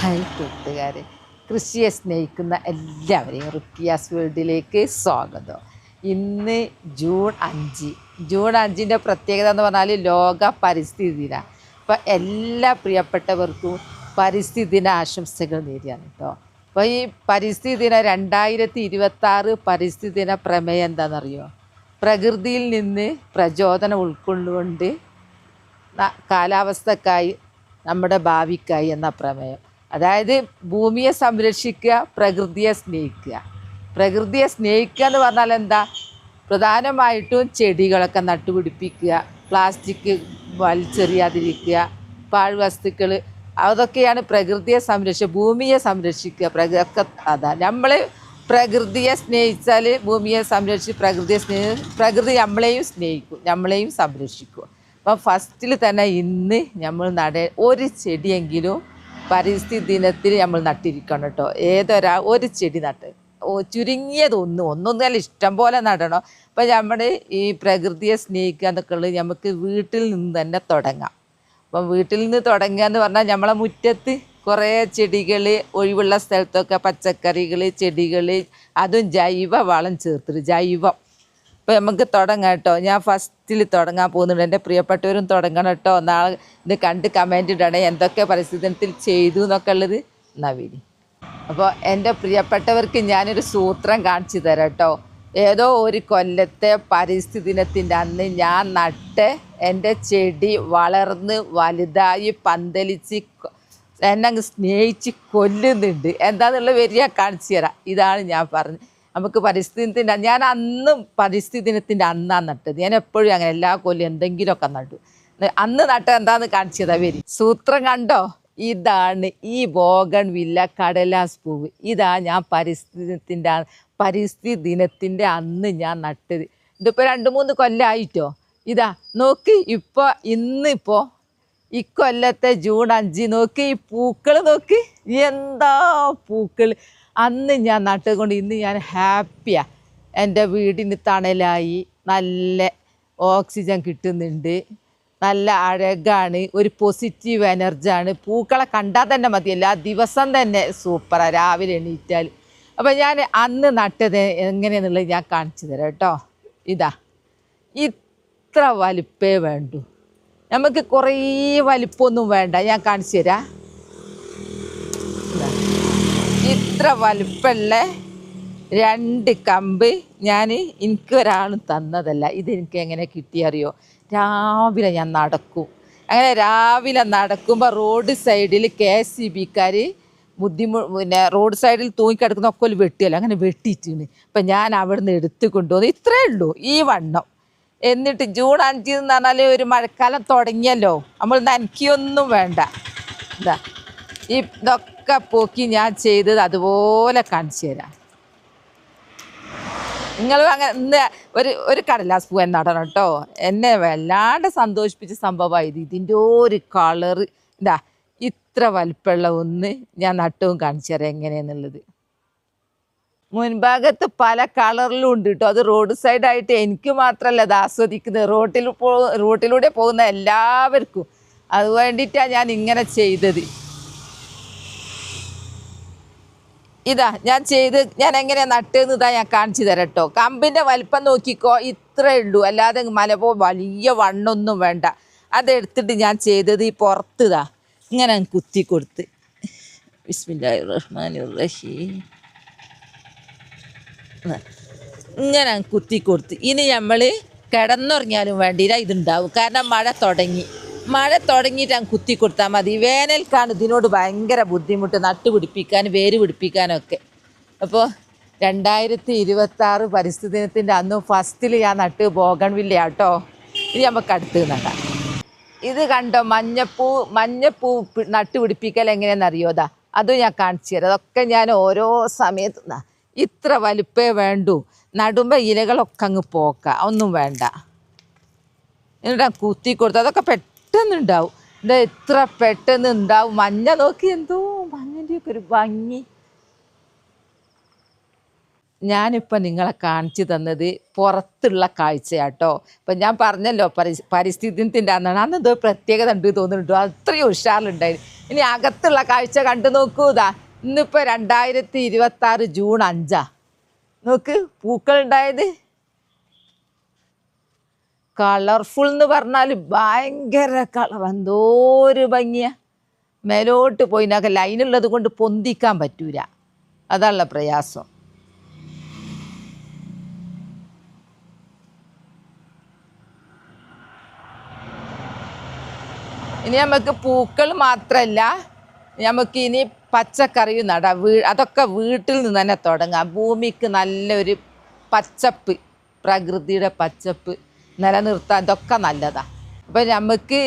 Hi കൂട്ടുകാരെ, കൃഷിയെ സ്നേഹിക്കുന്ന എല്ലാവരെയും റുക്കിയാസ് വേൾഡിലേക്ക് സ്വാഗതം. ഇന്ന് ജൂൺ 5 പ്രത്യേകത എന്ന് പറഞ്ഞാൽ ലോക പരിസ്ഥിതി ദിനം. അപ്പോൾ എല്ലാ പ്രിയപ്പെട്ടവർക്കും പരിസ്ഥിതി ദിന ആശംസകൾ നേടിയാണ് കേട്ടോ. അപ്പോൾ ഈ പരിസ്ഥിതി ദിനം 2026 പരിസ്ഥിതി ദിന പ്രമേയം എന്താണെന്നറിയോ? പ്രകൃതിയിൽ നിന്ന് പ്രചോദനം ഉൾക്കൊണ്ടുകൊണ്ട് കാലാവസ്ഥക്കായി നമ്മുടെ ഭാവിക്കായി എന്ന പ്രമേയം. അതായത് ഭൂമിയെ സംരക്ഷിക്കുക, പ്രകൃതിയെ സ്നേഹിക്കുക. പ്രകൃതിയെ സ്നേഹിക്കുക എന്ന് പറഞ്ഞാൽ എന്താ? പ്രധാനമായിട്ടും ചെടികളൊക്കെ നട്ടുപിടിപ്പിക്കുക, പ്ലാസ്റ്റിക് വലിച്ചെറിയാതിരിക്കുക, പാഴ്വസ്തുക്കൾ, അതൊക്കെയാണ് പ്രകൃതിയെ സംരക്ഷിക്കുക, ഭൂമിയെ സംരക്ഷിക്കുക. അതാ നമ്മൾ പ്രകൃതിയെ സ്നേഹിച്ചാൽ ഭൂമിയെ സംരക്ഷിച്ച് പ്രകൃതി നമ്മളെയും സ്നേഹിക്കും, നമ്മളെയും സംരക്ഷിക്കും. അപ്പോൾ ഫസ്റ്റിൽ തന്നെ ഇന്ന് നമ്മൾ ഒരു ചെടിയെങ്കിലും പരിസ്ഥിതി ദിനത്തിൽ നമ്മൾ നട്ടിരിക്കണം കേട്ടോ. ഒരു ചെടി നട്ട്, ചുരുങ്ങിയത് ഒന്നൊന്നല്ല, ഇഷ്ടം പോലെ നടണം. അപ്പം നമ്മൾ ഈ പ്രകൃതിയെ സ്നേഹിക്കുക എന്നൊക്കെ ഉള്ളത് നമുക്ക് വീട്ടിൽ നിന്ന് തന്നെ തുടങ്ങാം. അപ്പം വീട്ടിൽ നിന്ന് തുടങ്ങുക എന്ന് പറഞ്ഞാൽ നമ്മളെ മുറ്റത്ത് കുറേ ചെടികൾ, ഒഴിവുള്ള സ്ഥലത്തൊക്കെ പച്ചക്കറികൾ, ചെടികൾ, അതും ജൈവ വളം ചേർത്തിട്ട് ജൈവം. അപ്പോൾ നമുക്ക് തുടങ്ങാം കേട്ടോ. ഞാൻ ഫസ്റ്റിൽ തുടങ്ങാൻ പോകുന്നുണ്ട്. എൻ്റെ പ്രിയപ്പെട്ടവരും തുടങ്ങണം കേട്ടോ. നാളെ ഇത് കണ്ട് കമൻറ്റ് ഇടണേ എന്തൊക്കെ പരിസ്ഥിതി ദിനത്തിൽ ചെയ്തു എന്നൊക്കെ ഉള്ളത്. നവീനി, അപ്പോൾ എൻ്റെ പ്രിയപ്പെട്ടവർക്ക് ഞാനൊരു സൂത്രം കാണിച്ചു തരാം കേട്ടോ. ഏതോ ഒരു കൊല്ലത്തെ പരിസ്ഥിതി ദിനത്തിൻ്റെ അന്ന് ഞാൻ നട്ട് എൻ്റെ ചെടി വളർന്ന് വലുതായി പന്തലിച്ച് എന്നെ സ്നേഹിച്ച് കൊല്ലുന്നുണ്ട്. എന്താണെന്നുള്ള വരിക കാണിച്ചു തരാം. ഇതാണ് ഞാൻ പറഞ്ഞത്. നമുക്ക് പരിസ്ഥിതി ദിനത്തിൻ്റെ, ഞാൻ അന്നും പരിസ്ഥിതി ദിനത്തിൻ്റെ അന്നാണ് നട്ടത്. ഞാൻ എപ്പോഴും അങ്ങനെ എല്ലാ കൊല്ലം എന്തെങ്കിലുമൊക്കെ നട്ടു. അന്ന് നട്ട എന്താണെന്ന് കാണിച്ചതാ. വരി, സൂത്രം കണ്ടോ? ഇതാണ് ഈ ബോഗൺവില്ല കടലാസ് പൂവ്. ഇതാ ഞാൻ പരിസ്ഥിതി ദിനത്തിൻ്റെ അന്ന് ഞാൻ നട്ടത്. ഇതിപ്പോൾ 2-3 കൊല്ലമായിട്ടോ. ഇതാ നോക്കി, ഇന്നിപ്പോൾ ഇക്കൊല്ലത്തെ ജൂൺ 5 നോക്കി, ഈ പൂക്കൾ നോക്കി, എന്താ പൂക്കൾ. അന്ന് ഞാൻ നട്ടുകൊണ്ട് ഇന്ന് ഞാൻ ഹാപ്പിയാണ്. എൻ്റെ വീടിന് തണലായി, നല്ല ഓക്സിജൻ കിട്ടുന്നുണ്ട്, നല്ല അഴകാണ്, ഒരു പോസിറ്റീവ് എനർജിയാണ്. പൂക്കളെ കണ്ടാൽ തന്നെ മതിയല്ല, ആ ദിവസം തന്നെ സൂപ്പറാണ് രാവിലെ എണീറ്റാൽ. അപ്പോൾ ഞാൻ അന്ന് നട്ടത് എങ്ങനെയാണെന്നുള്ളത് ഞാൻ കാണിച്ചു തരാം കേട്ടോ. ഇതാ ഇത്ര വലിപ്പേ വേണ്ടു, നമുക്ക് കുറേ വലിപ്പമൊന്നും വേണ്ട. ഞാൻ കാണിച്ചു തരാം. ഇത്ര വലിപ്പമുള്ള 2 കമ്പ് എനിക്ക് ഒരാളും തന്നതല്ല. ഇതെനിക്ക് എങ്ങനെ കിട്ടിയറിയോ? രാവിലെ ഞാൻ നടക്കും. അങ്ങനെ രാവിലെ നടക്കുമ്പോൾ റോഡ് സൈഡിൽ KSEBക്കാർ റോഡ് സൈഡിൽ തൂങ്ങിക്കിടക്കുന്ന ഒക്കെ വെട്ടിയല്ലോ, അങ്ങനെ വെട്ടിയിട്ടാണ്. അപ്പം ഞാൻ അവിടെ നിന്ന് എടുത്ത് കൊണ്ടുവന്ന് ഇത്രയേ ഉള്ളൂ, ഈ വണ്ണം. എന്നിട്ട് ജൂൺ 5 എന്ന് പറഞ്ഞാൽ ഒരു മഴക്കാലം തുടങ്ങിയല്ലോ, നമ്മൾ നനയ്ക്കൊന്നും വേണ്ട. ഇതാ ഇതൊക്കെ പോക്കി ഞാൻ ചെയ്തത് അതുപോലെ കാണിച്ചു തരാം. നിങ്ങൾ അങ്ങനെ ഇന്ന് ഒരു കടലാസ് പൂ നടണം കേട്ടോ. എന്നെ വല്ലാണ്ട് സന്തോഷിപ്പിച്ച സംഭവമായത്. ഇതിൻ്റെ ഒരു കളറ് ഇതാ ഇത്ര വലിപ്പമുള്ള ഒന്ന് ഞാൻ നട്ടവും കാണിച്ചു തരാം എങ്ങനെയാന്നുള്ളത്. മുൻഭാഗത്ത് പല കളറിലും ഉണ്ട് കേട്ടോ. അത് റോഡ് സൈഡായിട്ട് എനിക്ക് മാത്രമല്ല അത് ആസ്വദിക്കുന്നത്, റോട്ടിലൂടെ പോകുന്ന എല്ലാവർക്കും. അത് വേണ്ടിയിട്ടാണ് ഞാൻ ഇങ്ങനെ ചെയ്തത്. ഇതാ ഞാൻ എങ്ങനെയാണ് നട്ടതെന്ന് ഇതാ ഞാൻ കാണിച്ചു തരാം കേട്ടോ. കമ്പിൻ്റെ വലിപ്പം നോക്കിക്കോ, ഇത്രേ ഉള്ളൂ, അല്ലാതെ മലപ്പോ വലിയ വണ്ണൊന്നും വേണ്ട. അതെടുത്തിട്ട് ഞാൻ ചെയ്തത് ഈ പുറത്തിതാ ഇങ്ങനെ കുത്തി കൊടുത്ത്, ബിസ്മില്ലാഹിർ റഹ്മാനിർ റഹീം, ഇങ്ങനെ കുത്തി കൊടുത്ത്. ഇനി നമ്മൾ കിടന്നുറങ്ങിയാലും വേണ്ടിയില്ല, ഇതുണ്ടാവും. കാരണം മഴ തുടങ്ങിയിട്ട് അങ്ങ് കുത്തി കൊടുത്താൽ മതി. വേനൽക്കാണ് ഇതിനോട് ഭയങ്കര ബുദ്ധിമുട്ട് നട്ടുപിടിപ്പിക്കാനും വേര് പിടിപ്പിക്കാനൊക്കെ. അപ്പോൾ 2026 പരിസ്ഥിതി ദിനത്തിൻ്റെ അന്ന് ഫസ്റ്റിൽ ഞാൻ നട്ട് ബോഗൺവില്ല കേട്ടോ. ഇനി നമുക്ക് അടുത്ത് നടാം. ഇത് കണ്ടോ, മഞ്ഞപ്പൂ നട്ടുപിടിപ്പിക്കൽ എങ്ങനെയാണെന്നറിയോതാ, അതും ഞാൻ കാണിച്ചു തരാം. അതൊക്കെ ഞാൻ ഓരോ സമയത്ത് ഇത്ര വലുപ്പേ വേണ്ടൂ. നടുമ്പോൾ ഇലകളൊക്കെ അങ്ങ് ഒന്നും വേണ്ട. എന്നിട്ട് കുത്തി കൊടുത്ത് അതൊക്കെ പെട്ടെന്നുണ്ടാവും. എത്ര പെട്ടെന്ന് ഉണ്ടാവും. മഞ്ഞ നോക്കി, എന്തോ മഞ്ഞൻ്റെയൊക്കെ ഒരു ഭംഗി. ഞാനിപ്പോൾ നിങ്ങളെ കാണിച്ചു തന്നത് പുറത്തുള്ള കാഴ്ചയാട്ടോ. ഇപ്പം ഞാൻ പറഞ്ഞല്ലോ പരിസ്ഥിതിത്തിൻ്റെ അന്നാണ് അന്ന് എന്തോ പ്രത്യേകത ഉണ്ട് തോന്നുന്നുണ്ടോ, അത്രയും ഉഷാറുണ്ടായിരുന്നു. ഇനി അകത്തുള്ള കാഴ്ച കണ്ടു നോക്കൂതാ. ഇന്നിപ്പോൾ 2026 ജൂൺ 5 നോക്ക് പൂക്കൾ ഉണ്ടായത്. കളർഫുൾ എന്ന് പറഞ്ഞാൽ ഭയങ്കര കളർ, എന്തോ ഒരു ഭംഗിയാ. മേലോട്ട് പോയിനൊക്കെ ലൈനുള്ളത് കൊണ്ട് പൊന്തിക്കാൻ പറ്റൂല, അതാണുള്ള പ്രയാസം. ഇനി നമുക്ക് പൂക്കൾ മാത്രമല്ല, നമുക്ക് ഇനി പച്ചക്കറിയും നടാം. അതൊക്കെ വീട്ടിൽ നിന്ന് തന്നെ തുടങ്ങാം. ഭൂമിക്ക് നല്ലൊരു പച്ചപ്പ്, പ്രകൃതിയുടെ പച്ചപ്പ് നിലനിർത്താൻ ഇതൊക്കെ നല്ലതാണ്. അപ്പം നമുക്ക്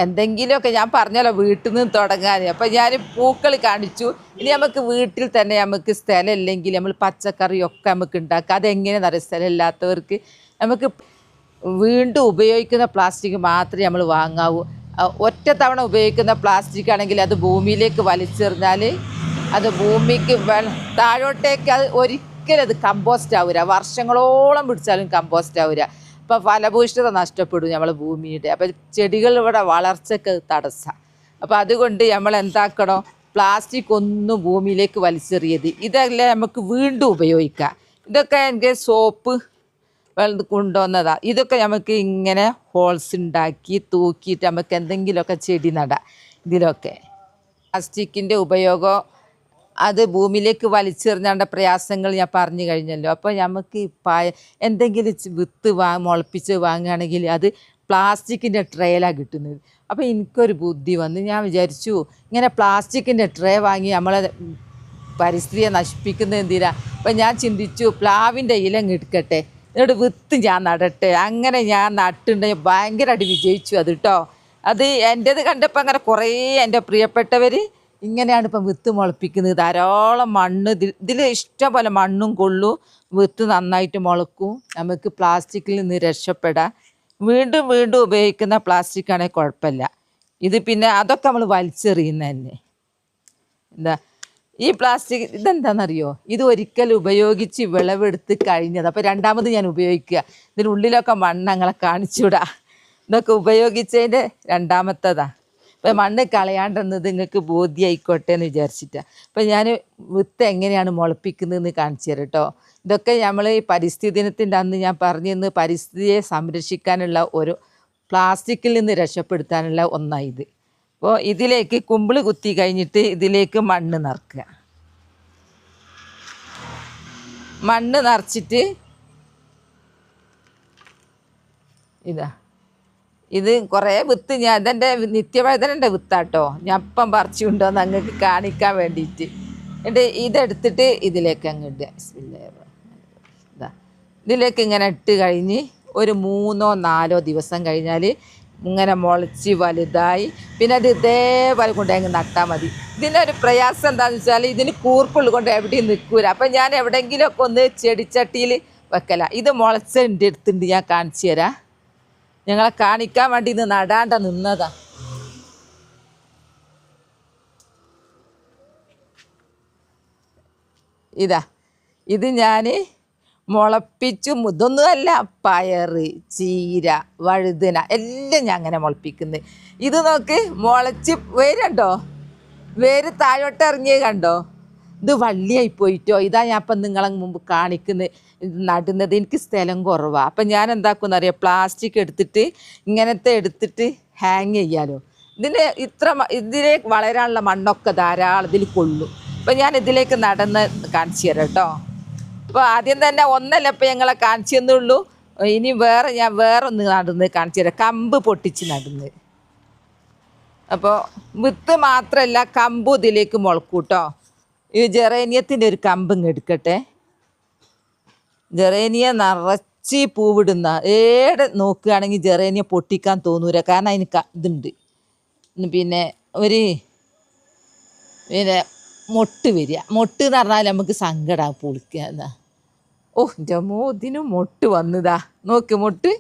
എന്തെങ്കിലുമൊക്കെ ഞാൻ പറഞ്ഞല്ലോ വീട്ടിൽ നിന്ന് തുടങ്ങാൻ. അപ്പം ഞാൻ പൂക്കൾ കാണിച്ചു. ഇനി നമുക്ക് വീട്ടിൽ തന്നെ നമുക്ക് സ്ഥലമില്ലെങ്കിൽ നമ്മൾ പച്ചക്കറിയൊക്കെ നമുക്ക് ഉണ്ടാക്കാം. അതെങ്ങനെയാണെന്ന് അറിയാം. സ്ഥലമില്ലാത്തവർക്ക് നമുക്ക് വീണ്ടും ഉപയോഗിക്കുന്ന പ്ലാസ്റ്റിക് മാത്രമേ നമ്മൾ വാങ്ങാവൂ. ഒറ്റ തവണ ഉപയോഗിക്കുന്ന പ്ലാസ്റ്റിക് ആണെങ്കിൽ അത് ഭൂമിയിലേക്ക് വലിച്ചെറിഞ്ഞാൽ അത് ഭൂമിക്ക് താഴോട്ടേക്ക് അത് ഒരിക്കലും അത് കമ്പോസ്റ്റ് ആവില്ല. വർഷങ്ങളോളം പിടിച്ചാലും കമ്പോസ്റ്റ് ആവില്ല. അപ്പോൾ ഫലഭൂയിഷ്ഠത നഷ്ടപ്പെടും നമ്മളെ ഭൂമിയുടെ. അപ്പോൾ ചെടികളുടെ വളർച്ചയ്ക്ക് തടസ്സം. അപ്പോൾ അതുകൊണ്ട് നമ്മൾ എന്താക്കണം, പ്ലാസ്റ്റിക് ഒന്നും ഭൂമിയിലേക്ക് വലിച്ചെറിയത്. ഇതല്ലേ നമുക്ക് വീണ്ടും ഉപയോഗിക്കാം. ഇതൊക്കെ എനിക്ക് സോപ്പ് കൊണ്ടുവന്നതാണ്. ഇതൊക്കെ നമുക്ക് ഇങ്ങനെ ഹോൾസ് ഉണ്ടാക്കി തൂക്കിയിട്ട് നമുക്ക് എന്തെങ്കിലുമൊക്കെ ചെടി നടാം. ഇതിലൊക്കെ പ്ലാസ്റ്റിക്കിൻ്റെ ഉപയോഗം അത് ഭൂമിയിലേക്ക് വലിച്ചെറിഞ്ഞാണ്ട പ്രയാസങ്ങൾ ഞാൻ പറഞ്ഞു കഴിഞ്ഞല്ലോ. അപ്പോൾ നമുക്ക് എന്തെങ്കിലും വിത്ത് മുളപ്പിച്ച് വാങ്ങുകയാണെങ്കിൽ അത് പ്ലാസ്റ്റിക്കിൻ്റെ ട്രേയിലാണ് കിട്ടുന്നത്. അപ്പോൾ എനിക്കൊരു ബുദ്ധി വന്ന് ഞാൻ വിചാരിച്ചു, ഇങ്ങനെ പ്ലാസ്റ്റിക്കിൻ്റെ ട്രേ വാങ്ങി നമ്മളെ പരിസ്ഥിതിയെ നശിപ്പിക്കുന്നത് എന്തിനാ. അപ്പം ഞാൻ ചിന്തിച്ചു, പ്ലാവിൻ്റെ ഇല എടുക്കട്ടെ, എന്നിട്ട് വിത്ത് ഞാൻ നടട്ടെ. അങ്ങനെ ഞാൻ നട്ടുണ്ടെങ്കിൽ ഭയങ്കരമായിട്ട് വിജയിച്ചു അത് കേട്ടോ. അത് എൻ്റേത് കണ്ടപ്പോൾ അങ്ങനെ കുറേ എൻ്റെ പ്രിയപ്പെട്ടവർ ഇങ്ങനെയാണ് ഇപ്പം വിത്ത് മുളപ്പിക്കുന്നത്. ധാരാളം മണ്ണ് ഇതിൽ ഇഷ്ടം പോലെ മണ്ണും കൊള്ളും, വിത്ത് നന്നായിട്ട് മുളക്കും. നമുക്ക് പ്ലാസ്റ്റിക്കിൽ നിന്ന് രക്ഷപ്പെടാം. വീണ്ടും വീണ്ടും ഉപയോഗിക്കുന്ന പ്ലാസ്റ്റിക് ആണെങ്കിൽ കുഴപ്പമില്ല. ഇത് പിന്നെ അതൊക്കെ നമ്മൾ വലിച്ചെറിയുന്ന തന്നെ. എന്താ ഈ പ്ലാസ്റ്റിക് ഇതെന്താണെന്നറിയോ, ഇത് ഒരിക്കൽ ഉപയോഗിച്ച് വിളവെടുത്ത് കഴിഞ്ഞത്. അപ്പോൾ രണ്ടാമത് ഞാൻ ഉപയോഗിക്കുക. ഇതിനുള്ളിലൊക്കെ മണ്ണ് ഞങ്ങളെ കാണിച്ചുവിടാ. ഇതൊക്കെ ഉപയോഗിച്ചതിൻ്റെ രണ്ടാമത്തതാണ്. ഇപ്പം മണ്ണ് കളയാണ്ടെന്നത് നിങ്ങൾക്ക് ബോധ്യമായിക്കോട്ടെ എന്ന് വിചാരിച്ചിട്ടാണ്. അപ്പം ഞാൻ വിത്ത് എങ്ങനെയാണ് മുളപ്പിക്കുന്നതെന്ന് കാണിച്ചു തരാം കേട്ടോ. ഇതൊക്കെ നമ്മൾ ഈ പരിസ്ഥിതി ദിനത്തിൻ്റെ അന്ന് ഞാൻ പറഞ്ഞു തന്ന് പരിസ്ഥിതിയെ സംരക്ഷിക്കാനുള്ള ഒരു പ്ലാസ്റ്റിക്കിൽ നിന്ന് രക്ഷപ്പെടുത്താനുള്ള ഒന്നായത്. അപ്പോൾ ഇതിലേക്ക് കുമ്പിൾ കുത്തി കഴിഞ്ഞിട്ട് ഇതിലേക്ക് മണ്ണ് നിറക്കുക. മണ്ണ് നിറച്ചിട്ട് ഇത് കുറേ വിത്ത് ഞാൻ ഇതെൻ്റെ നിത്യവഴുതനൻ്റെ വിത്താട്ടോ. ഞാൻ ഇപ്പം പറിച്ചു കൊണ്ടുവന്ന് അങ്ങക്ക് കാണിക്കാൻ വേണ്ടിയിട്ട്. എന്നിട്ട് ഇതെടുത്തിട്ട് ഇതിലേക്ക് അങ്ങ് ഇടുക. ഇതിലേക്ക് ഇങ്ങനെ ഇട്ട് കഴിഞ്ഞ് ഒരു 3-4 ദിവസം കഴിഞ്ഞാൽ ഇങ്ങനെ മുളച്ച് വലുതായി. പിന്നെ അത് ഇതേപോലെ കൊണ്ട് അങ്ങ് നട്ടാൽ മതി. ഇതിനൊരു പ്രയാസം എന്താണെന്ന് വെച്ചാൽ ഇതിന് കൂർപ്പുള്ളത് കൊണ്ട് എവിടെയും നിൽക്കൂല. അപ്പം ഞാൻ എവിടെയെങ്കിലുമൊക്കെ ഒന്ന് ചെടിച്ചട്ടിയിൽ വെക്കല. ഇത് മുളച്ചതിൻ്റെ അടുത്തുണ്ട്, ഞാൻ കാണിച്ചു തരാം. ഞങ്ങളെ കാണിക്കാൻ വേണ്ടി ഇത് നടാണ്ട നിന്നതാ. ഇത് ഞാൻ മുളപ്പിച്ചു. ഇതൊന്നുമല്ല, പയർ, ചീര, വഴുതന എല്ലാം ഞാൻ അങ്ങനെ മുളപ്പിക്കുന്നത്. ഇത് നോക്ക്, മുളച്ച് വേരുണ്ടോ, വേര് താഴോട്ട് ഇറങ്ങിയത് കണ്ടോ. ഇത് വള്ളിയായി പോയിട്ടോ. ഇതാ ഞാൻ ഇപ്പം നിങ്ങളെ മുമ്പ് കാണിക്കുന്നത്. ഇത് നടുന്നത് എനിക്ക് സ്ഥലം കുറവാണ്. അപ്പം ഞാൻ എന്താക്കുമെന്ന് അറിയാം, പ്ലാസ്റ്റിക് എടുത്തിട്ട് ഇങ്ങനത്തെ എടുത്തിട്ട് ഹാങ് ചെയ്യാലോ. ഇതിലേക്ക് വളരാനുള്ള മണ്ണൊക്കെ ധാരാളം ഇതിൽ കൊള്ളും. അപ്പം ഞാൻ ഇതിലേക്ക് നടന്ന് കാണിച്ചു തരാം കേട്ടോ. അപ്പോൾ ആദ്യം തന്നെ ഒന്നല്ല ഇപ്പം ഞങ്ങളെ കാണിച്ചു തന്നുള്ളൂ. ഇനി ഞാൻ വേറൊന്ന് നടന്ന് കാണിച്ചു തരാം. കമ്പ് പൊട്ടിച്ച് നടുന്നത്. അപ്പോൾ വിത്ത് മാത്രമല്ല, കമ്പും ഇതിലേക്ക് മുളക്കും കേട്ടോ. ഈ ജെറേനിയത്തിൻ്റെ ഒരു കമ്പ് എടുക്കട്ടെ. ജെറേനിയ നിറച്ച് പൂവിടുന്ന ഏടെ നോക്കുകയാണെങ്കിൽ ജെറേനിയ പൊട്ടിക്കാൻ തോന്നൂല. കാരണം അതിന് ഇതുണ്ട്. പിന്നെ മൊട്ട് വരിക. മൊട്ട് എന്ന് പറഞ്ഞാൽ നമുക്ക് സങ്കടം പൊളിക്കുക. എന്നാ എൻ്റെ ഇതിന് മൊട്ട് വന്നതാ. നോക്ക് മൊട്ട്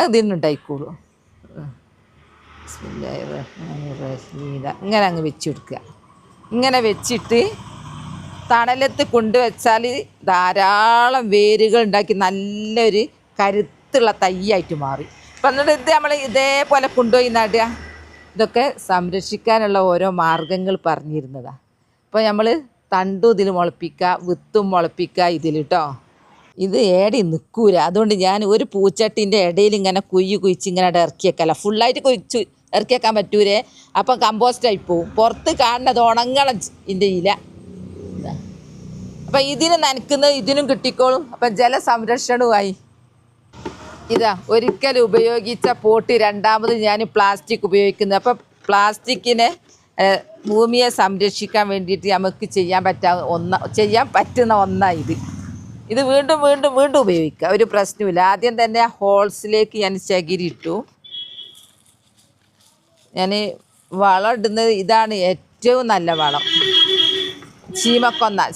അതിനുണ്ടായിക്കോളൂ. ഇങ്ങനെ അങ്ങ് വെച്ച് കൊടുക്കുക. ഇങ്ങനെ വെച്ചിട്ട് തണലത്ത് കൊണ്ടുവച്ചാൽ ധാരാളം വേരുകൾ ഉണ്ടാക്കി നല്ലൊരു കരുത്തുള്ള തൈയായിട്ട് മാറി. അപ്പം എന്നിട്ട് ഇത് നമ്മൾ ഇതേപോലെ കൊണ്ടുപോയി നടുക. ഇതൊക്കെ സംരക്ഷിക്കാനുള്ള ഓരോ മാർഗങ്ങൾ പറഞ്ഞിരുന്നതാണ്. അപ്പോൾ നമ്മൾ തണ്ടും ഇതിൽ മുളപ്പിക്കുക, വിത്തും മുളപ്പിക്കുക ഇതിൽ കേട്ടോ. ഇത് ഏടി നിൽക്കൂല. അതുകൊണ്ട് ഞാൻ ഒരു പൂച്ചട്ടിൻ്റെ ഇടയിൽ ഇങ്ങനെ കുഴിച്ച് ഇങ്ങനെ ഇറക്കിയേക്കല്ല. ഫുള്ളായിട്ട് കുഴിച്ച് ഇറക്കിയേക്കാൻ പറ്റൂലേ, അപ്പം കമ്പോസ്റ്റായി പോവും. പുറത്ത് കാണുന്നത് ഉണങ്ങണം ഇതിൻ്റെ ഇല. അപ്പം ഇതിന് നനയ്ക്കുന്നത് ഇതിനും കിട്ടിക്കോളും. അപ്പം ജലസംരക്ഷണവുമായി. ഇതാ ഒരിക്കൽ ഉപയോഗിച്ച പോട്ട് രണ്ടാമത് ഞാൻ പ്ലാസ്റ്റിക് ഉപയോഗിക്കുന്നത്. അപ്പം പ്ലാസ്റ്റിക്കിനെ ഭൂമിയെ സംരക്ഷിക്കാൻ വേണ്ടിയിട്ട് നമുക്ക് ചെയ്യാൻ പറ്റുന്ന ഒന്നാണ് ഇത്. ഇത് വീണ്ടും വീണ്ടും വീണ്ടും ഉപയോഗിക്കുക, ഒരു പ്രശ്നമില്ല. ആദ്യം തന്നെ ഹോൾസിലേക്ക് ഞാൻ ചകിരി ഇട്ടു. ഞാൻ വളം ഇടുന്നത് ഇതാണ് ഏറ്റവും നല്ല വളം.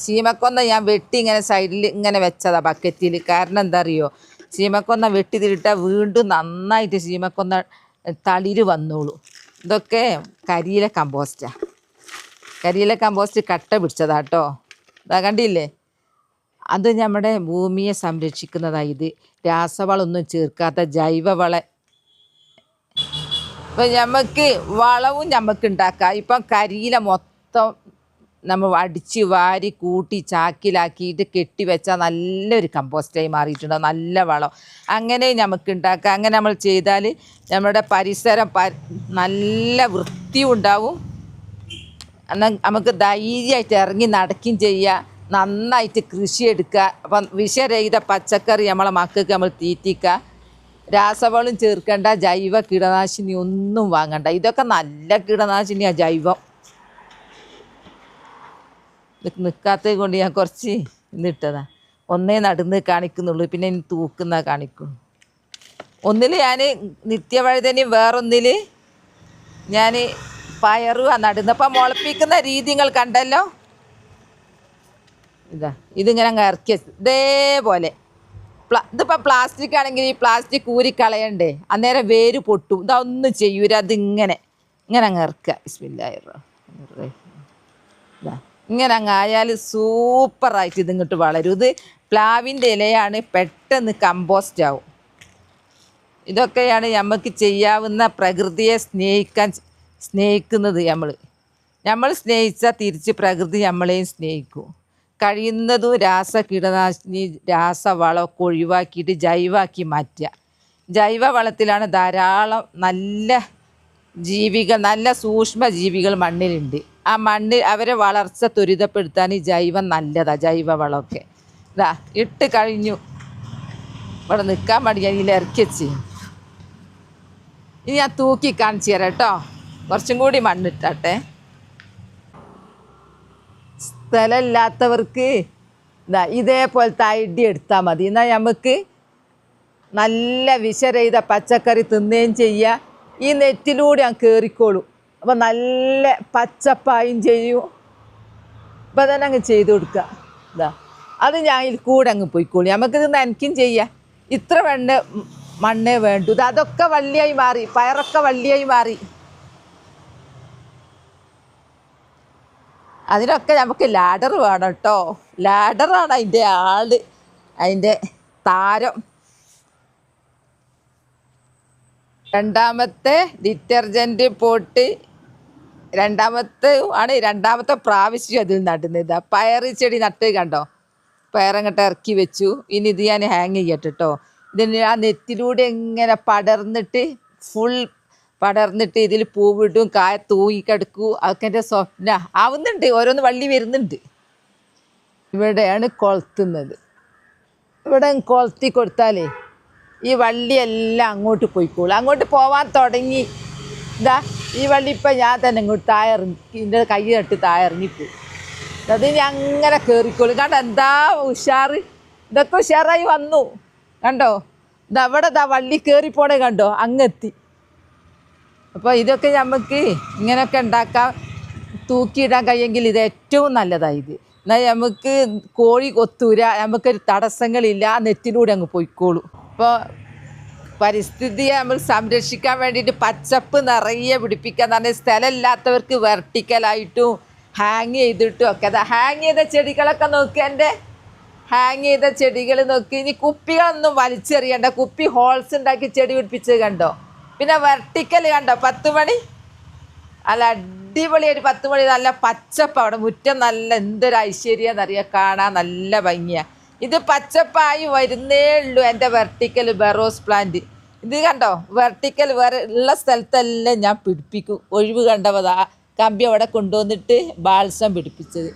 ചീമക്കൊന്ന ഞാൻ വെട്ടി ഇങ്ങനെ സൈഡിൽ ഇങ്ങനെ വെച്ചതാണ് ബക്കറ്റിൽ. കാരണം എന്താ അറിയോ, ചീമക്കൊന്ന വെട്ടി തിരിട്ടാൽ വീണ്ടും നന്നായിട്ട് ചീമക്കൊന്ന തളിര് വന്നോളൂ. ഇതൊക്കെ കരിയില കമ്പോസ്റ്റാണ്. കരിയില കമ്പോസ്റ്റ് കട്ട പിടിച്ചതാട്ടോ. ഇതാ കണ്ടില്ലേ, അത് നമ്മുടെ ഭൂമിയെ സംരക്ഷിക്കുന്നതാണ്. ഇത് രാസവളമൊന്നും ചേർക്കാത്ത ജൈവവളം. ഇപ്പം നമുക്ക് വളവും നമുക്ക് ഉണ്ടാക്കാം. ഇപ്പം കരിയില മൊത്തം നമ്മൾ അടിച്ച് വാരി കൂട്ടി ചാക്കിലാക്കിയിട്ട് കെട്ടിവെച്ചാൽ നല്ലൊരു കമ്പോസ്റ്റായി മാറിയിട്ടുണ്ടാവും, നല്ല വളം. അങ്ങനെ നമുക്ക് ഉണ്ടാക്കാം. അങ്ങനെ നമ്മൾ ചെയ്താൽ നമ്മുടെ പരിസരം നല്ല വൃത്തിയും ഉണ്ടാവും. എന്നാൽ നമുക്ക് ധൈര്യമായിട്ട് ഇറങ്ങി നടക്കുകയും ചെയ്യുക, നന്നായിട്ട് കൃഷി എടുക്കുക. അപ്പം വിഷരഹിത പച്ചക്കറി നമ്മളെ മക്കൾക്ക് നമ്മൾ തീറ്റിക്കുക. രാസവളം ചേർക്കേണ്ട, ജൈവ കീടനാശിനി ഒന്നും വാങ്ങണ്ട. ഇതൊക്കെ നല്ല കീടനാശിനിയാണ്, ജൈവം. നിൽക്കാത്തത് കൊണ്ട് ഞാൻ കുറച്ച് ഇന്നിട്ടതാണ്. ഒന്നേ നടുന്ന് കാണിക്കുന്നുള്ളൂ, പിന്നെ ഇനി തൂക്കുന്ന കാണിക്കും. ഒന്നിൽ ഞാൻ നിത്യവഴുതനയും വേറൊന്നിൽ ഞാൻ പയറുമാണ് നടുന്നത്. അപ്പം മുളപ്പിക്കുന്ന രീതി നിങ്ങൾ കണ്ടല്ലോ. ഇതിങ്ങനെ അങ്ങ് ഇറക്കി ഇതേപോലെ. ഇതിപ്പോൾ പ്ലാസ്റ്റിക് ആണെങ്കിൽ ഈ പ്ലാസ്റ്റിക് ഊരിക്കളയണ്ടേ, അന്നേരം വേര് പൊട്ടും. ഇതൊന്നും ചെയ്യൂല. അതിങ്ങനെ അങ്ങ് ഇറക്കുക. ബിസ്മില്ലാഹിർ. ഇങ്ങനെ അങ്ങ് ആയാൽ സൂപ്പറായിട്ട് ഇതിങ്ങോട്ട് വളരും. ഇത് പ്ലാവിൻ്റെ ഇലയാണ്, പെട്ടെന്ന് കമ്പോസ്റ്റ് ആവും. ഇതൊക്കെയാണ് നമുക്ക് ചെയ്യാവുന്ന പ്രകൃതിയെ സ്നേഹിക്കുന്നത്. നമ്മൾ സ്നേഹിച്ചാൽ തിരിച്ച് പ്രകൃതി നമ്മളെയും സ്നേഹിക്കും. കഴിയുന്നതും കീടനാശിനി രാസവളമൊക്കെ ഒഴിവാക്കിയിട്ട് ജൈവമാക്കി മാറ്റുക. ജൈവവളത്തിലാണ് ധാരാളം നല്ല ജീവികൾ, നല്ല സൂക്ഷ്മ ജീവികൾ മണ്ണിലുണ്ട്. ആ മണ്ണിൽ അവരെ വളർച്ച ത്വരിതപ്പെടുത്താൻ ഈ ജൈവം നല്ലതാണ്, ജൈവവളമൊക്കെ. ഇതാ ഇട്ട് കഴിഞ്ഞു. ഇവിടെ നിൽക്കാൻ മടിയാ, ഇതിൽ ഇറക്കി വെച്ച്. ഇനി ഞാൻ തൂക്കി കാണിച്ചു തരാം കേട്ടോ. കുറച്ചും കൂടി മണ്ണിട്ടാട്ടെ. സ്ഥലമില്ലാത്തവർക്ക് ഇതേപോലത്തെ ഐഡിയ എടുത്താൽ മതി. എന്നാൽ നമുക്ക് നല്ല വിഷരഹിത പച്ചക്കറി തിന്നുകയും ചെയ്യുക. ഈ നെറ്റിലൂടെ ഞാൻ കയറിക്കോളും. അപ്പം നല്ല പച്ചപ്പായും ചെയ്യും. ഇപ്പം തന്നെ അങ്ങ് ചെയ്ത് കൊടുക്കുക. അത് ഞാൻ ഇതിൽ കൂടെ അങ്ങ് പോയിക്കോളൂ. നമുക്കിത് നനയ്ക്കും ചെയ്യാം. ഇത്ര മണ്ണേ വേണ്ടു. അതൊക്കെ വള്ളിയായി മാറി, പയറൊക്കെ വള്ളിയായി മാറി. അതിനൊക്കെ നമുക്ക് ലാഡർ വേണം കേട്ടോ. ലാഡറാണ് അതിൻ്റെ താരം. രണ്ടാമത്തെ ഡിറ്റർജൻറ്റ് പോട്ട് രണ്ടാമത്തെ പ്രാവശ്യം അതിൽ നടുന്നത്. പയർ ചെടി നട്ട് കണ്ടോ, പയറങ്ങോട്ട് ഇറക്കി വെച്ചു. ഇനി ഇത് ഞാൻ ഹാങ് ചെയ്യട്ടെ കേട്ടോ. ഇതിന് ആ നെറ്റിലൂടെ ഇങ്ങനെ പടർന്നിട്ട് ഇതിൽ പൂവിടും, കായ തൂങ്ങിക്കിടക്കൂ. അതൊക്കെ എൻ്റെ സ്വപ്ന ആവുന്നുണ്ട്. ഓരോന്ന് വള്ളി വരുന്നുണ്ട്. ഇവിടെയാണ് കൊളുത്തുന്നത്. ഇവിടെ കൊളുത്തി കൊടുത്താലേ ഈ വള്ളിയെല്ലാം അങ്ങോട്ട് പോയിക്കോളും. അങ്ങോട്ട് പോവാൻ തുടങ്ങി. ഈ വള്ളി ഇപ്പം ഞാൻ തന്നെ ഇങ്ങോട്ട് എൻ്റെ കൈ തട്ടി താഴെറങ്ങിപ്പോയി. അത് ഞാൻ അങ്ങനെ കയറിക്കോളും. കണ്ടോ എന്താ ഉഷാറ്. ഇതൊക്കെ ഉഷാറായി വന്നു കണ്ടോ. അവിടെ വള്ളി കയറിപ്പോണേ കണ്ടോ, അങ്ങെത്തി. അപ്പോൾ ഇതൊക്കെ നമുക്ക് ഇങ്ങനെയൊക്കെ ഉണ്ടാക്കാം. തൂക്കിയിടാൻ കഴിയെങ്കിൽ ഇത് ഏറ്റവും നല്ലതാണ്. എന്നാൽ നമുക്ക് കോഴി കൊത്തൂര, നമുക്കൊരു തടസ്സങ്ങളില്ല, നെറ്റിലൂടെ അങ്ങ് പോയിക്കോളൂ. അപ്പോൾ പരിസ്ഥിതിയെ നമ്മൾ സംരക്ഷിക്കാൻ വേണ്ടിയിട്ട് പച്ചപ്പ് നിറയെ പിടിപ്പിക്കുക എന്ന് പറഞ്ഞാൽ സ്ഥലമില്ലാത്തവർക്ക് വെർട്ടിക്കലായിട്ടും ഹാങ് ചെയ്തിട്ടും ഒക്കെ. അതാ ഹാങ് ചെയ്ത ചെടികളൊക്കെ നോക്കി, എൻ്റെ ഹാങ് ചെയ്ത ചെടികൾ നോക്കി. ഇനി കുപ്പികളൊന്നും വലിച്ചെറിയണ്ട, കുപ്പി ഹോൾസ് ഉണ്ടാക്കി ചെടി പിടിപ്പിച്ചത് കണ്ടോ. പിന്നെ വെർട്ടിക്കൽ കണ്ടോ, 10 മണി നല്ല അടിപൊളിയായിട്ട് 10 മണി നല്ല പച്ചപ്പ്. അവിടെ മുറ്റം നല്ല എന്തൊരു ഐശ്വര്യമെന്നറിയാം, കാണാൻ നല്ല ഭംഗിയാണ്. ഇത് പച്ചപ്പായി വരുന്നേ ഉള്ളൂ എൻ്റെ വെർട്ടിക്കൽ ബെറോസ് പ്ലാന്റ്. ഇത് കണ്ടോ, വെർട്ടിക്കൽ വേറെ ഉള്ള സ്ഥലത്തെല്ലാം ഞാൻ പിടിപ്പിക്കും. ഒഴിവ് കണ്ടവതാ കമ്പി അവിടെ കൊണ്ടുവന്നിട്ട് ബാൾസം പിടിപ്പിച്ചത്.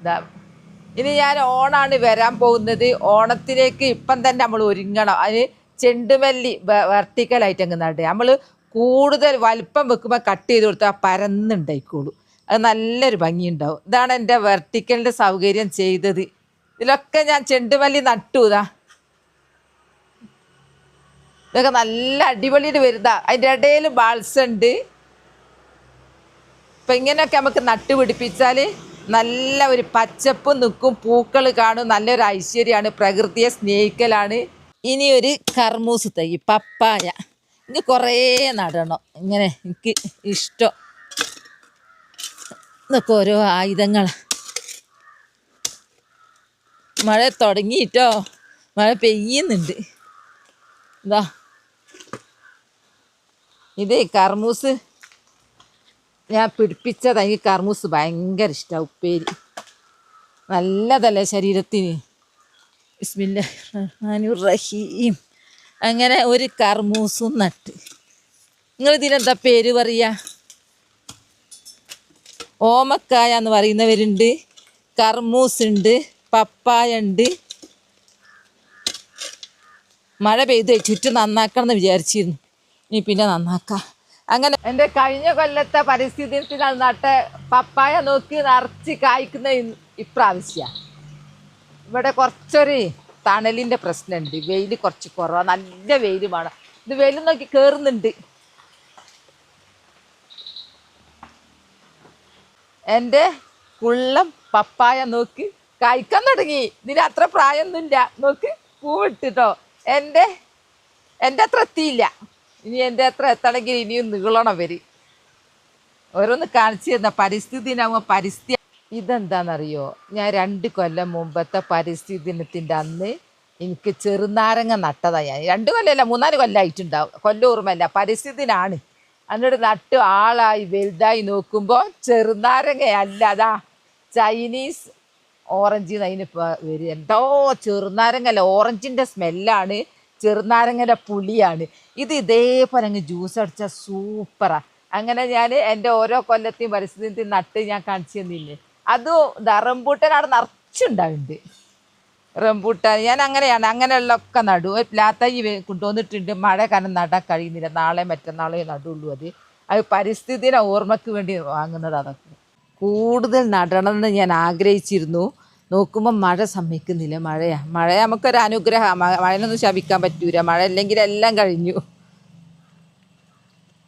ഇതാ ഇനി ഞാൻ ഓണാണ് വരാൻ പോകുന്നത്. ഓണത്തിലേക്ക് ഇപ്പം തന്നെ നമ്മൾ ഒരുങ്ങണം. അതിന് ചെണ്ടുമല്ലി വെർട്ടിക്കലായിട്ട് അങ്ങ് നടുക. നമ്മൾ കൂടുതൽ വലിപ്പം വെക്കുമ്പോൾ കട്ട് ചെയ്ത് കൊടുത്താൽ പരന്നുണ്ടായിക്കോളൂ, അത് നല്ലൊരു ഭംഗിയുണ്ടാവും. ഇതാണ് എൻ്റെ വെർട്ടിക്കലിൻ്റെ സൗകര്യം ചെയ്തത്. ഇതിലൊക്കെ ഞാൻ ചെണ്ടുമല്ലി നട്ടു. ഇതൊക്കെ നല്ല അടിപൊളിയിട്ട് വരുന്നതാ. അതിൻ്റെ ഇടയിൽ ബാൾസ് ഉണ്ട്. ഇപ്പം ഇങ്ങനെയൊക്കെ നമുക്ക് നട്ടുപിടിപ്പിച്ചാൽ നല്ല ഒരു പച്ചപ്പ് നിൽക്കും, പൂക്കൾ കാണും, നല്ലൊരു ഐശ്വര്യമാണ്, പ്രകൃതിയെ സ്നേഹിക്കലാണ്. ഇനി ഒരു കർമൂസ് തൈ, പപ്പായ, ഇനി കുറേ നടണം. ഇങ്ങനെ എനിക്ക് ഇഷ്ടം. ഇതൊക്കെ ഓരോ ആയുധങ്ങളാണ്. മഴ തുടങ്ങിയിട്ടോ, മഴ പെയ്യുന്നുണ്ട്. ഇതാ ഇത് കർമൂസ് ഞാൻ പിടിപ്പിച്ചതാണ്. എനിക്ക് കർമൂസ് ഭയങ്കര ഇഷ്ടമാണ്. ഉപ്പേരി നല്ലതല്ലേ ശരീരത്തിന്. ബിസ്മില്ലാഹിർ-റഹ്മാനിർ-റഹീം. അങ്ങനെ ഒരു കർമൂസും നട്ട്. നിങ്ങളിതിനെന്താ പേര് പറയുക? ഓമക്കായ എന്ന് പറയുന്നവരുണ്ട്, കർമൂസ് ഉണ്ട്, പപ്പായ ഉണ്ട്. മഴ പെയ്ത് ചുറ്റും നന്നാക്കണം എന്ന് വിചാരിച്ചിരുന്നു, ഇനി പിന്നെ നന്നാക്കാം. അങ്ങനെ എൻ്റെ കഴിഞ്ഞ കൊല്ലത്തെ പരിസ്ഥിതിയിലാണ് നട്ട പപ്പായ നോക്കി നിറച്ച് കായ്ക്കുന്ന ഇപ്രാവശ്യമാണ്. ഇവിടെ കുറച്ചൊരു തണലിൻ്റെ പ്രശ്നമുണ്ട്, വെയിൽ കുറച്ച് കുറവാണ്, നല്ല വെയിൽ വേണം. ഇത് വെയിൽ നോക്കി കയറുന്നുണ്ട്. എൻ്റെ കുള്ളം പപ്പായ നോക്ക് കായ്ക്കാൻ തുടങ്ങി. ഇതിന് അത്ര പ്രായമൊന്നുമില്ല, നോക്ക് പൂവിട്ടിട്ടോ. എൻ്റെ അത്ര എത്തിയില്ല. ഇനി എൻ്റെ അത്ര എത്തണമെങ്കിൽ ഇനിയും നീളണം വരും. ഓരോന്ന് കാണിച്ചു തരുന്ന പരിസ്ഥിതിനാകുമ്പോൾ പരിസ്ഥിതി. ഇതെന്താണെന്നറിയോ, ഞാൻ 2 കൊല്ലം മുമ്പത്തെ പരിസ്ഥിതി ദിനത്തിൻ്റെ അന്ന് എനിക്ക് ചെറുനാരങ്ങ നട്ടതാണ്. ഞാൻ 2 കൊല്ലമല്ല 3-4 കൊല്ലമായിട്ടുണ്ടാവും, കൊല്ലം ഓർമ്മയില്ല. പരിസ്ഥിതി ദിനാണ് എന്നിട്ട് നട്ട് ആളായി വലുതായി നോക്കുമ്പോൾ ചെറുനാരങ്ങയല്ല, അതാ ചൈനീസ് ഓറഞ്ച് അതിന് വരും. എന്തോ ചെറുനാരങ്ങല്ല, ഓറഞ്ചിൻ്റെ സ്മെല്ലാണ്, ചെറുനാരങ്ങൻ്റെ പുളിയാണ്. ഇത് ഇതേപോലെ അങ്ങ് ജ്യൂസ് അടിച്ചാൽ സൂപ്പറാണ്. അങ്ങനെ ഞാൻ എൻ്റെ ഓരോ കൊല്ലത്തെയും പരിസ്ഥിതി നട്ട് ഞാൻ കാണിച്ചു തന്നില്ലേ. അതും റംബൂട്ടാൻ അവിടെ നിറച്ചുണ്ടാവുന്നുണ്ട്. റംബൂട്ടാൻ ഞാൻ അങ്ങനെയാണ്, അങ്ങനെയുള്ളതൊക്കെ നടും. പ്ലാത്തൈ കൊണ്ടുവന്നിട്ടുണ്ട്, മഴ കാരണം നടാൻ കഴിയുന്നില്ല, നാളെ മറ്റന്നാളെ നടുള്ളൂ. അത് പരിസ്ഥിതിയുടെ ഓർമ്മയ്ക്ക് വേണ്ടി വാങ്ങുന്നത്. അതൊക്കെ കൂടുതൽ നടണമെന്ന് ഞാൻ ആഗ്രഹിച്ചിരുന്നു. നോക്കുമ്പോൾ മഴ സമ്മതിക്കുന്നില്ല. മഴ നമുക്കൊരു അനുഗ്രഹമാണ്, മഴയൊന്നും ശപിക്കാൻ പറ്റൂല. മഴ ഇല്ലെങ്കിൽ എല്ലാം കഴിഞ്ഞു.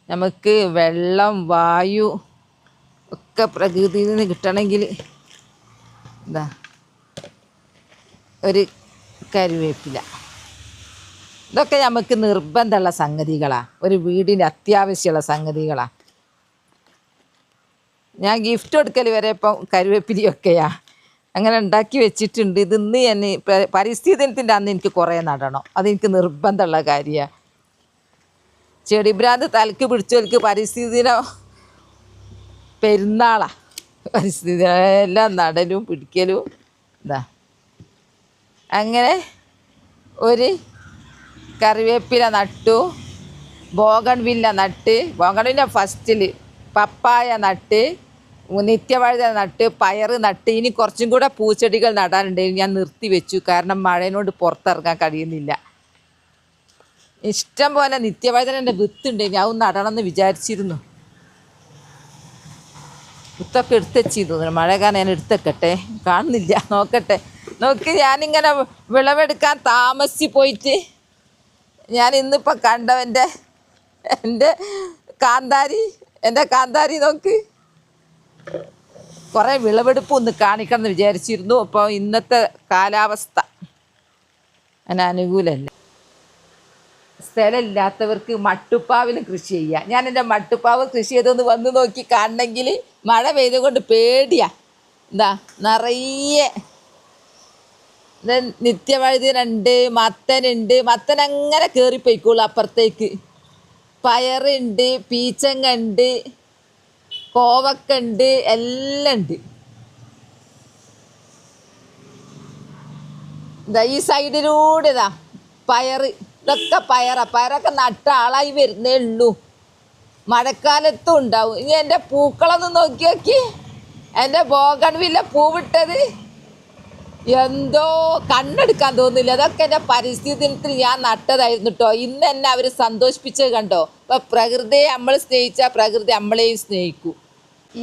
നമുക്ക് വെള്ളം വായു ഒക്കെ പ്രകൃതിയിൽ നിന്ന് കിട്ടണമെങ്കിൽ എന്താ ഒരു കരുവേപ്പില, ഇതൊക്കെ നമുക്ക് നിർബന്ധമുള്ള സംഗതികളാണ്, ഒരു വീടിൻ്റെ അത്യാവശ്യമുള്ള സംഗതികളാണ്. ഞാൻ ഗിഫ്റ്റ് കൊടുക്കൽ വരെ ഇപ്പം കരുവേപ്പിലയൊക്കെയാ അങ്ങനെ ഉണ്ടാക്കി വെച്ചിട്ടുണ്ട്. ഇതിന്ന് ഞാൻ പരിസ്ഥിതി ദിനത്തിൻ്റെ അന്ന് എനിക്ക് കുറേ നടണം, അതെനിക്ക് നിർബന്ധമുള്ള കാര്യമാണ്. ചെടിഭ്രാന്ത് തലക്ക് പിടിച്ചവർക്ക് പരിസ്ഥിതി ദിനം പെരുന്നാളാണ്. പരിസ്ഥിതി എല്ലാം നടലും പിടിക്കലും ഇതാ. അങ്ങനെ ഒരു കറിവേപ്പില നട്ടു, ബോഗൺവില്ല നട്ട്, ബോഗൺവില്ല ഫസ്റ്റിൽ, പപ്പായ നട്ട്, നിത്യവഴുതന നട്ട്, പയർ നട്ട്. ഇനി കുറച്ചും കൂടെ പൂച്ചെടികൾ നടാനുണ്ട്, ഞാൻ നിർത്തി വെച്ചു, കാരണം മഴയോട് പുറത്തിറങ്ങാൻ കഴിയുന്നില്ല. ഇഷ്ടം പോലെ നിത്യവഴുതനൻ്റെ വിത്തുണ്ട്, ഞാൻ നടണമെന്ന് വിചാരിച്ചിരുന്നു. വിത്തൊക്കെ എടുത്തുവെച്ചിരുന്നു, മഴ കാരണം ഞാൻ എടുത്തേക്കട്ടെ, കാണുന്നില്ല, നോക്കട്ടെ. നോക്കി ഞാനിങ്ങനെ വിളവെടുക്കാൻ താമസിച്ച് പോയിട്ട് ഞാൻ ഇന്നിപ്പോൾ കണ്ടവൻ്റെ എൻ്റെ കാന്താരി നോക്ക്. കുറേ വിളവെടുപ്പ് ഒന്ന് കാണിക്കണം എന്ന് വിചാരിച്ചിരുന്നു. അപ്പോൾ ഇന്നത്തെ കാലാവസ്ഥ അതിന് അനുകൂലമല്ല. സ്ഥലമില്ലാത്തവർക്ക് മട്ടുപ്പാവിലും കൃഷി ചെയ്യുക. ഞാൻ എൻ്റെ മട്ടുപ്പാവ് കൃഷി ചെയ്തൊന്ന് വന്ന് നോക്കി കാണണമെങ്കിൽ മഴ പെയ്തുകൊണ്ട് പേടിയാ. എന്താ നിറയെ നിത്യവഴുതിനുണ്ട്, മത്തനുണ്ട്. മത്തൻ അങ്ങനെ കയറിപ്പോയിക്കോളൂ അപ്പുറത്തേക്ക്. പയറുണ്ട്, പീച്ചങ്ങ ഉണ്ട്, കോവക്ക ഉണ്ട്, എല്ലാം ഉണ്ട്. ഇതാ ഈ സൈഡിലൂടെ ഇതാ പയറ്, ഇതൊക്കെ പയറൊക്കെ നട്ട ആളായി വരുന്നേ ഉള്ളൂ. മഴക്കാലത്തും ഉണ്ടാവും. ഇനി എൻ്റെ പൂക്കളൊന്ന് നോക്കി നോക്കി. എൻ്റെ ബോഗൺവില്ല പൂവിട്ടത് എന്തോ കണ്ണെടുക്കാൻ തോന്നില്ല. അതൊക്കെ എൻ്റെ പരിസ്ഥിതി ദിനത്തിൽ ഞാൻ നട്ടതായിരുന്നു കേട്ടോ. ഇന്ന് എന്നെ അവർ സന്തോഷിപ്പിച്ചത് കണ്ടോ. ഇപ്പം പ്രകൃതിയെ നമ്മൾ സ്നേഹിച്ചാൽ പ്രകൃതി നമ്മളെയും സ്നേഹിക്കൂ.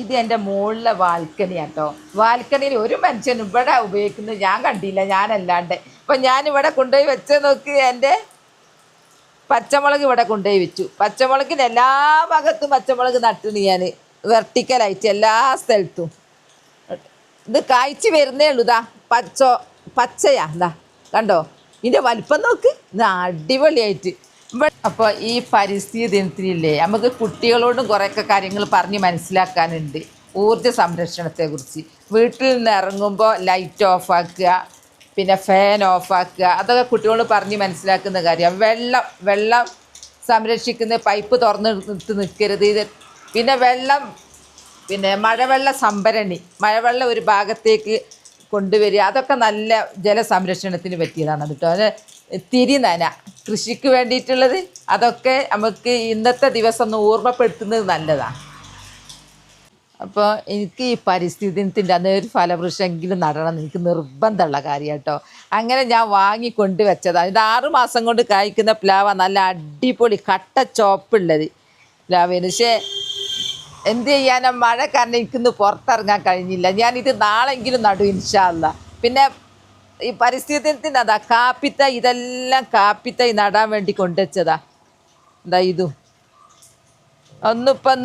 ഇത് എൻ്റെ മുകളിലെ ബാൽക്കണിയാണ് കേട്ടോ. ബാൽക്കണിയിൽ ഒരു മനുഷ്യനും ഇവിടെ ഉപയോഗിക്കുന്നത് ഞാൻ കണ്ടില്ല, ഞാനല്ലാണ്ട്. അപ്പം ഞാനിവിടെ കൊണ്ടുപോയി വെച്ച് നോക്കി. എൻ്റെ പച്ചമുളക് ഇവിടെ കൊണ്ടുപോയി വെച്ചു. പച്ചമുളകിന് എല്ലാ ഭാഗത്തും പച്ചമുളക് നട്ടിന് ഞാൻ വെർട്ടിക്കലായിട്ട് എല്ലാ സ്ഥലത്തും. ഇത് കായ്ച്ച് വരുന്നേ ഉള്ളൂ. ഇതാ പച്ചയാ. എന്താ കണ്ടോ ഇതിൻ്റെ വലിപ്പം നോക്ക്. ഇത് അടിപൊളിയായിട്ട്. അപ്പോൾ ഈ പരിസ്ഥിതി ദിനത്തിലില്ലേ നമുക്ക് കുട്ടികളോടും കുറേയൊക്കെ കാര്യങ്ങൾ പറഞ്ഞ് മനസ്സിലാക്കാനുണ്ട്. ഊർജ്ജ സംരക്ഷണത്തെക്കുറിച്ച് വീട്ടിൽ നിന്ന് ഇറങ്ങുമ്പോൾ ലൈറ്റ് ഓഫാക്കുക, പിന്നെ ഫാൻ ഓഫാക്കുക, അതൊക്കെ കുട്ടികളോട് പറഞ്ഞ് മനസ്സിലാക്കുന്ന കാര്യം. വെള്ളം സംരക്ഷിക്കുന്ന പൈപ്പ് തുറന്നിട്ട് നിൽക്കരുത്. ഇത് പിന്നെ മഴവെള്ള സംഭരണി, മഴവെള്ളം ഒരു ഭാഗത്തേക്ക് കൊണ്ടുവരിക, അതൊക്കെ നല്ല ജലസംരക്ഷണത്തിന് പറ്റിയതാണ് കേട്ടോ. അത് തിരി നന കൃഷിക്ക് വേണ്ടിയിട്ടുള്ളത്, അതൊക്കെ നമുക്ക് ഇന്നത്തെ ദിവസം ഒന്ന് ഓർമ്മപ്പെടുത്തുന്നത് നല്ലതാണ്. അപ്പോൾ എനിക്ക് ഈ പരിസ്ഥിതി ദിനത്തിൻ്റെ അന്ന് ഒരു ഫലവൃക്ഷമെങ്കിലും നടണം എന്ന് എനിക്ക് നിർബന്ധമുള്ള കാര്യം കേട്ടോ. അങ്ങനെ ഞാൻ വാങ്ങിക്കൊണ്ട് വെച്ചതാണ്. ഇത് 6 മാസം കൊണ്ട് കായ്ക്കുന്ന പ്ലാവാണ്. നല്ല അടിപൊളി കട്ട ചോപ്പുള്ളത് പ്ലാവേന്. പക്ഷേ എന്ത് ചെയ്യാനാ, മഴ കാരണം എനിക്കിന്ന് പുറത്തിറങ്ങാൻ കഴിഞ്ഞില്ല. ഞാനിത് നാളെങ്കിലും നടും ഇൻഷാ അല്ലാഹ്. പിന്നെ ഈ പരിസ്ഥിതി ദിനത്തിൻ്റെ അതാ കാപ്പിത്തൈ, ഇതെല്ലാം കാപ്പിത്തൈ നടാൻ വേണ്ടി കൊണ്ടുവച്ചതാ. എന്താ ഇതും ഒന്നിപ്പം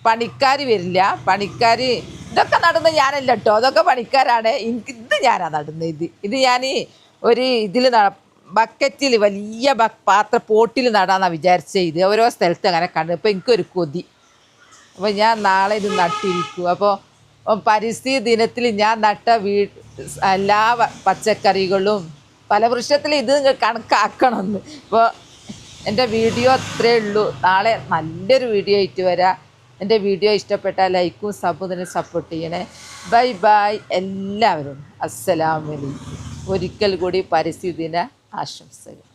പണിക്കാർ വരില്ല. പണിക്കാർ ഇതൊക്കെ നടുന്നത് ഞാനല്ല കേട്ടോ, അതൊക്കെ പണിക്കാരാണ്. ഇത് ഞാനാ നടുന്നത്. ഇത് ഞാൻ ഒരു ഇതിൽ ബക്കറ്റിൽ വലിയ പോട്ടിൽ നടാന്നാണ് വിചാരിച്ചത്. ഇത് ഓരോ സ്ഥലത്ത് അങ്ങനെ കണ്ടു. അപ്പോൾ എനിക്കൊരു കൊതി. അപ്പോൾ ഞാൻ നാളെ ഇത് നട്ടിരിക്കും. അപ്പോൾ പരിസ്ഥിതി ദിനത്തിൽ ഞാൻ നട്ട എല്ലാ പച്ചക്കറികളും ഫലവൃക്ഷത്തിൽ ഇത് കണക്കാക്കണമെന്ന്. അപ്പോൾ എൻ്റെ വീഡിയോ അത്രയേ ഉള്ളൂ. നാളെ നല്ലൊരു വീഡിയോ ആയിട്ട് വരാം. എൻ്റെ വീഡിയോ ഇഷ്ടപ്പെട്ടാൽ ലൈക്കും സബ്ബും സപ്പോർട്ട് ചെയ്യണേ. ബൈ ബൈ എല്ലാവരും. അസ്സലാമു അലൈക്കും. ഒരിക്കൽ കൂടി പരിസ്ഥിതി ദിന ആശംസകൾ.